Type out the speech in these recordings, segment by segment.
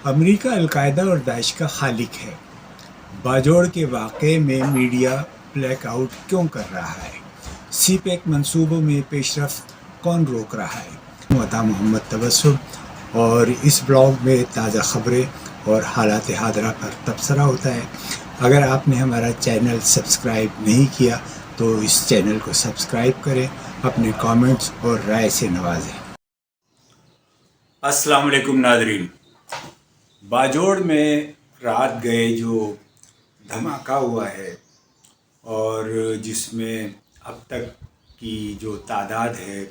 امریکہ القاعدہ اور داعش کا خالق ہے۔ باجوڑ کے واقعے میں میڈیا بلیک آؤٹ کیوں کر رہا ہے؟ سی پیک منصوبوں میں پیش رفت کون روک رہا ہے؟ عطا محمد تبسم، اور اس بلاگ میں تازہ خبریں اور حالات حاضرہ پر تبصرہ ہوتا ہے۔ اگر آپ نے ہمارا چینل سبسکرائب نہیں کیا تو اس چینل کو سبسکرائب کریں، اپنے کامنٹس اور رائے سے نوازیں۔ السلام علیکم ناظرین۔ باجوڑ میں رات گئے جو دھماکہ ہوا ہے اور جس میں اب تک کی جو تعداد ہے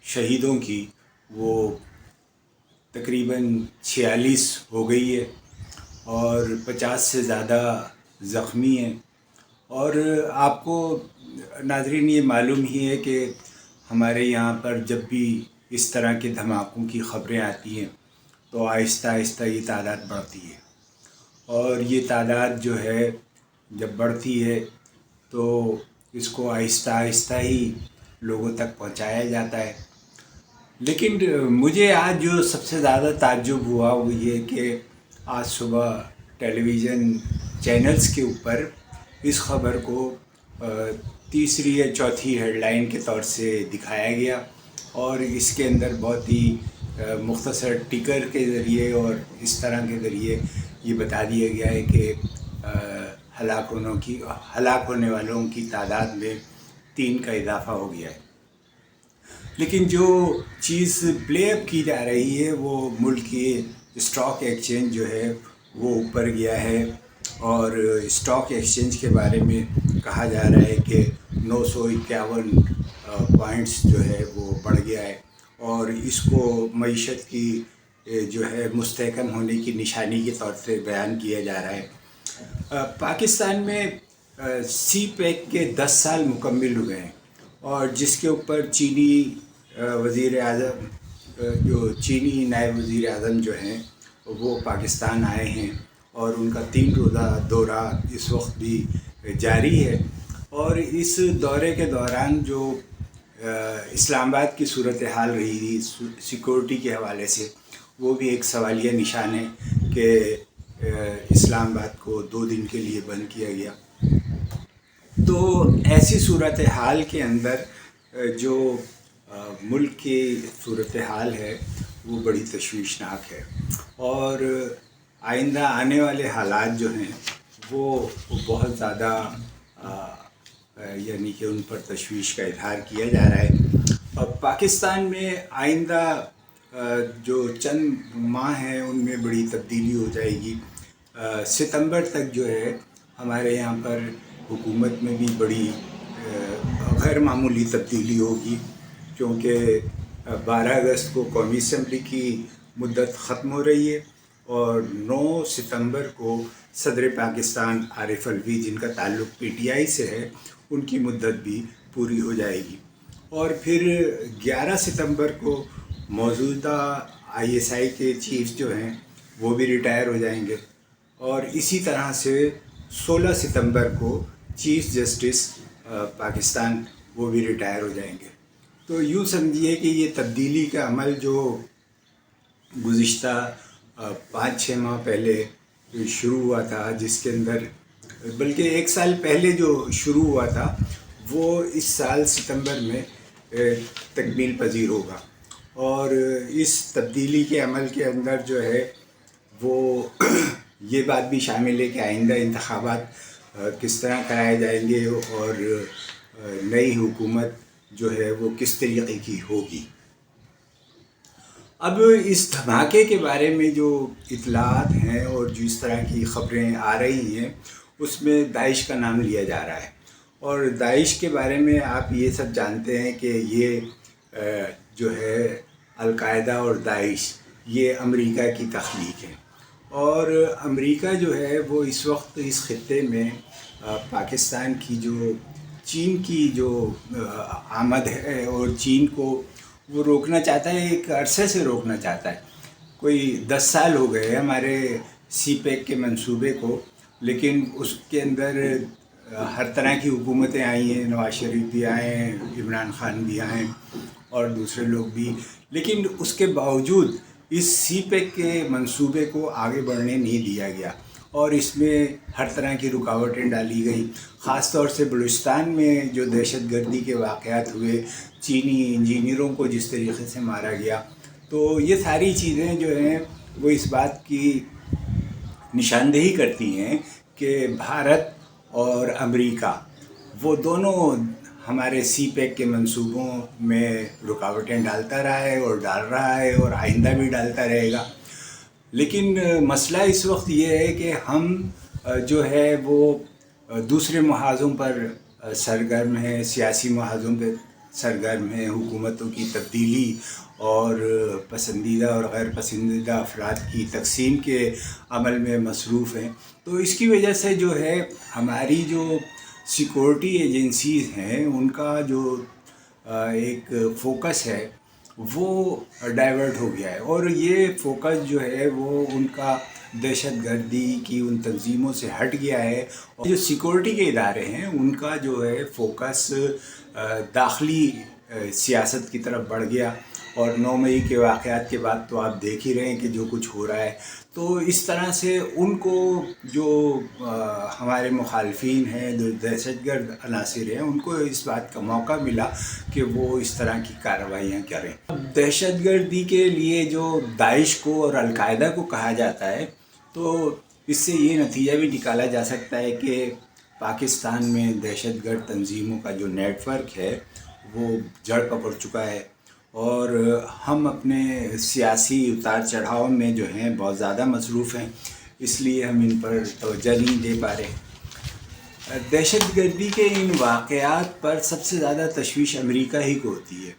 شہیدوں کی وہ تقریباً 46 ہو گئی ہے اور 50 سے زیادہ زخمی ہیں۔ اور آپ کو ناظرین یہ معلوم ہی ہے کہ ہمارے یہاں پر جب بھی اس طرح کے دھماکوں کی خبریں آتی ہیں تو آہستہ آہستہ یہ تعداد بڑھتی ہے، اور یہ تعداد جو ہے جب بڑھتی ہے تو اس کو آہستہ آہستہ ہی لوگوں تک پہنچایا جاتا ہے۔ لیکن مجھے آج جو سب سے زیادہ تعجب ہوا وہ یہ کہ آج صبح ٹیلی ویژن چینلز کے اوپر اس خبر کو تیسری یا چوتھی ہیڈ لائن کے طور سے دکھایا گیا، اور اس کے اندر بہت ہی مختصر ٹکر کے ذریعے اور اس طرح کے ذریعے یہ بتا دیا گیا ہے کہ ہلاک ہونے والوں کی تعداد میں 3 کا اضافہ ہو گیا ہے۔ لیکن جو چیز پلے اپ کی جا رہی ہے وہ ملک کی اسٹاک ایکسچینج جو ہے وہ اوپر گیا ہے، اور اسٹاک ایکسچینج کے بارے میں کہا جا رہا ہے کہ 951 پوائنٹس جو ہے وہ بڑھ گیا ہے، اور اس کو معیشت کی جو ہے مستحکم ہونے کی نشانی کے طور سے بیان کیا جا رہا ہے۔ پاکستان میں سی پیک کے 10 سال مکمل ہوئے ہیں، اور جس کے اوپر چینی وزیر اعظم جو چینی نائب وزیر اعظم جو ہیں وہ پاکستان آئے ہیں، اور ان کا 3 روزہ دورہ اس وقت بھی جاری ہے۔ اور اس دورے کے دوران جو اسلام آباد کی صورتحال رہی تھی سیکورٹی کے حوالے سے، وہ بھی ایک سوالیہ نشان ہے کہ اسلام آباد کو 2 دن کے لیے بند کیا گیا۔ تو ایسی صورتحال کے اندر جو ملک کی صورتحال ہے وہ بڑی تشویشناک ہے، اور آئندہ آنے والے حالات جو ہیں وہ بہت زیادہ یعنی کہ ان پر تشویش کا اظہار کیا جا رہا ہے۔ اور پاکستان میں آئندہ جو چند ماہ ہیں ان میں بڑی تبدیلی ہو جائے گی۔ ستمبر تک جو ہے ہمارے یہاں پر حکومت میں بھی بڑی غیر معمولی تبدیلی ہوگی، کیونکہ 12 اگست کو قومی اسمبلی کی مدت ختم ہو رہی ہے، اور 9 ستمبر کو صدر پاکستان عارف الوی جن کا تعلق پی ٹی آئی سے ہے ان کی مدت بھی پوری ہو جائے گی، اور پھر 11 ستمبر کو موجودہ آئی ایس آئی کے چیف جو ہیں وہ بھی ریٹائر ہو جائیں گے، اور اسی طرح سے 16 ستمبر کو چیف جسٹس پاکستان وہ بھی ریٹائر ہو جائیں گے۔ تو یوں سمجھیے کہ یہ تبدیلی کا عمل جو گزشتہ 5-6 ماہ پہلے شروع ہوا تھا، جس کے اندر بلکہ 1 سال پہلے جو شروع ہوا تھا وہ اس سال ستمبر میں تکمیل پذیر ہوگا، اور اس تبدیلی کے عمل کے اندر جو ہے وہ یہ بات بھی شامل ہے کہ آئندہ انتخابات کس طرح کرائے جائیں گے، اور نئی حکومت جو ہے وہ کس طریقے کی ہوگی۔ اب اس دھماکے کے بارے میں جو اطلاعات ہیں اور جس طرح کی خبریں آ رہی ہیں اس میں داعش کا نام لیا جا رہا ہے، اور داعش کے بارے میں آپ یہ سب جانتے ہیں کہ یہ جو ہے القاعدہ اور داعش یہ امریکہ کی تخلیق ہے، اور امریکہ جو ہے وہ اس وقت اس خطے میں پاکستان کی جو چین کی جو آمد ہے اور چین کو وہ روکنا چاہتا ہے، ایک عرصے سے روکنا چاہتا ہے۔ کوئی 10 سال ہو گئے ہمارے سی پیک کے منصوبے کو، لیکن اس کے اندر ہر طرح کی حکومتیں آئی ہیں، نواز شریف بھی آئے ہیں، عمران خان بھی آئے ہیں اور دوسرے لوگ بھی، لیکن اس کے باوجود اس سی پیک کے منصوبے کو آگے بڑھنے نہیں دیا گیا اور اس میں ہر طرح کی رکاوٹیں ڈالی گئی. خاص طور سے بلوچستان میں جو دہشت گردی کے واقعات ہوئے، چینی انجینئروں کو جس طریقے سے مارا گیا، تو یہ ساری چیزیں جو ہیں وہ اس بات کی نشاندہی کرتی ہیں کہ بھارت اور امریکہ وہ دونوں ہمارے سی پیک کے منصوبوں میں رکاوٹیں ڈالتا رہا ہے اور ڈال رہا ہے اور آئندہ بھی ڈالتا رہے گا. لیکن مسئلہ اس وقت یہ ہے کہ ہم جو ہے وہ دوسرے محاذوں پر سرگرم ہیں، سیاسی محاذوں پہ سرگرم ہیں، حکومتوں کی تبدیلی اور پسندیدہ اور غیر پسندیدہ افراد کی تقسیم کے عمل میں مصروف ہیں. تو اس کی وجہ سے جو ہے ہماری جو سیکورٹی ایجنسیز ہیں ان کا جو ایک فوکس ہے وہ ڈائیورٹ ہو گیا ہے، اور یہ فوکس جو ہے وہ ان کا دہشت گردی کی ان تنظیموں سے ہٹ گیا ہے. اور جو سیکورٹی کے ادارے ہیں ان کا جو ہے فوکس داخلی سیاست کی طرف بڑھ گیا. اور 9 مئی کے واقعات کے بعد تو آپ دیکھ ہی رہے ہیں کہ جو کچھ ہو رہا ہے. تو اس طرح سے ان کو جو ہمارے مخالفین ہیں، جو دہشت گرد عناصر ہیں، ان کو اس بات کا موقع ملا کہ وہ اس طرح کی کارروائیاں کریں. دہشت گردی کے لیے جو داعش کو اور القاعدہ کو کہا جاتا ہے، تو اس سے یہ نتیجہ بھی نکالا جا سکتا ہے کہ پاکستان میں دہشت گرد تنظیموں کا جو نیٹ ورک ہے وہ جڑ پکڑ چکا ہے، اور ہم اپنے سیاسی اتار چڑھاؤ میں جو ہیں بہت زیادہ مصروف ہیں، اس لیے ہم ان پر توجہ نہیں دے پا رہے. دہشت گردی کے ان واقعات پر سب سے زیادہ تشویش امریکہ ہی کو ہوتی ہے،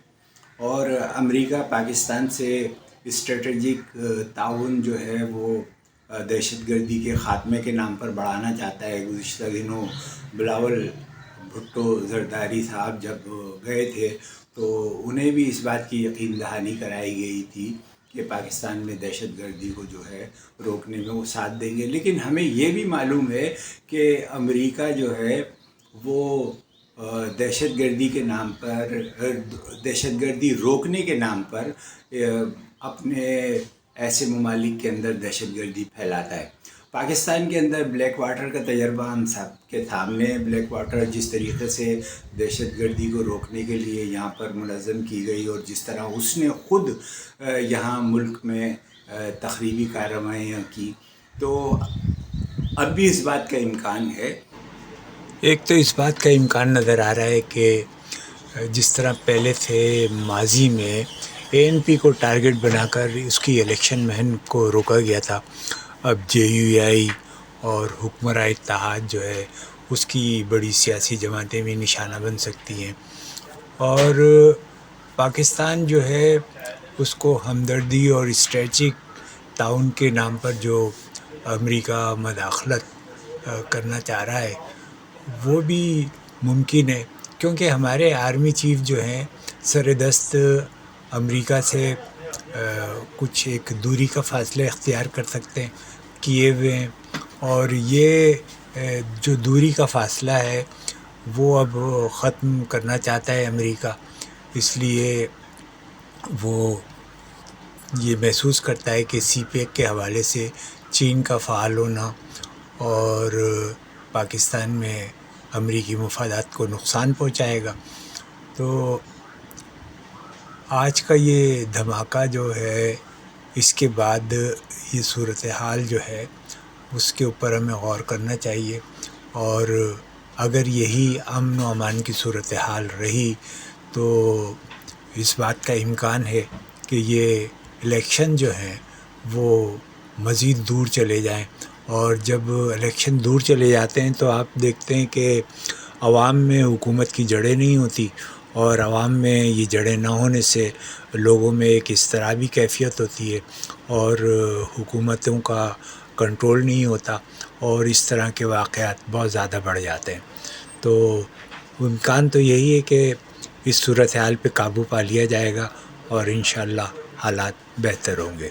اور امریکہ پاکستان سے اسٹریٹجک تعاون جو ہے وہ دہشت گردی کے خاتمے کے نام پر بڑھانا چاہتا ہے. گزشتہ دنوں بلاول بھٹو زرداری صاحب جب گئے تھے تو انہیں بھی اس بات کی یقین دہانی کرائی گئی تھی کہ پاکستان میں دہشت گردی کو جو ہے روکنے میں وہ ساتھ دیں گے. لیکن ہمیں یہ بھی معلوم ہے کہ امریکہ جو ہے وہ دہشت گردی کے نام پر، دہشت گردی روکنے کے نام پر اپنے ایسے ممالک کے اندر دہشت گردی پھیلاتا ہے. پاکستان کے اندر بلیک واٹر کا تجربہ ہم سب کے سامنے ہے. بلیک واٹر جس طریقے سے دہشت گردی کو روکنے کے لیے یہاں پر منظم کی گئی، اور جس طرح اس نے خود یہاں ملک میں تخریبی کارروائیاں کی، تو اب بھی اس بات کا امکان ہے. ایک تو اس بات کا امکان نظر آ رہا ہے کہ جس طرح پہلے تھے ماضی میں اے این پی کو ٹارگٹ بنا کر اس کی الیکشن مہم کو روکا گیا تھا، اب جے یو آئی اور حکمراں اتحاد جو ہے اس کی بڑی سیاسی جماعتیں بھی نشانہ بن سکتی ہیں. اور پاکستان جو ہے اس کو ہمدردی اور اسٹریٹجک تعاون کے نام پر جو امریکہ مداخلت کرنا چاہ رہا ہے وہ بھی ممکن ہے، کیونکہ ہمارے آرمی چیف جو ہیں سر دست امریکہ سے کچھ ایک دوری کا فاصلہ اختیار کر سکتے ہیں، کیے ہوئے ہیں. اور یہ جو دوری کا فاصلہ ہے وہ اب ختم کرنا چاہتا ہے امریکہ، اس لیے وہ یہ محسوس کرتا ہے کہ سی پیک کے حوالے سے چین کا فعال ہونا اور پاکستان میں امریکی مفادات کو نقصان پہنچائے گا. تو آج کا یہ دھماکہ جو ہے، اس کے بعد یہ صورتحال جو ہے اس کے اوپر ہمیں غور کرنا چاہیے. اور اگر یہی امن و امان کی صورتحال رہی تو اس بات کا امکان ہے کہ یہ الیکشن جو ہیں وہ مزید دور چلے جائیں. اور جب الیکشن دور چلے جاتے ہیں تو آپ دیکھتے ہیں کہ عوام میں حکومت کی جڑیں نہیں ہوتی، اور عوام میں یہ جڑیں نہ ہونے سے لوگوں میں ایک اضطرابی کیفیت ہوتی ہے اور حکومتوں کا کنٹرول نہیں ہوتا، اور اس طرح کے واقعات بہت زیادہ بڑھ جاتے ہیں. تو امکان تو یہی ہے کہ اس صورتحال پہ قابو پا لیا جائے گا اور انشاءاللہ حالات بہتر ہوں گے.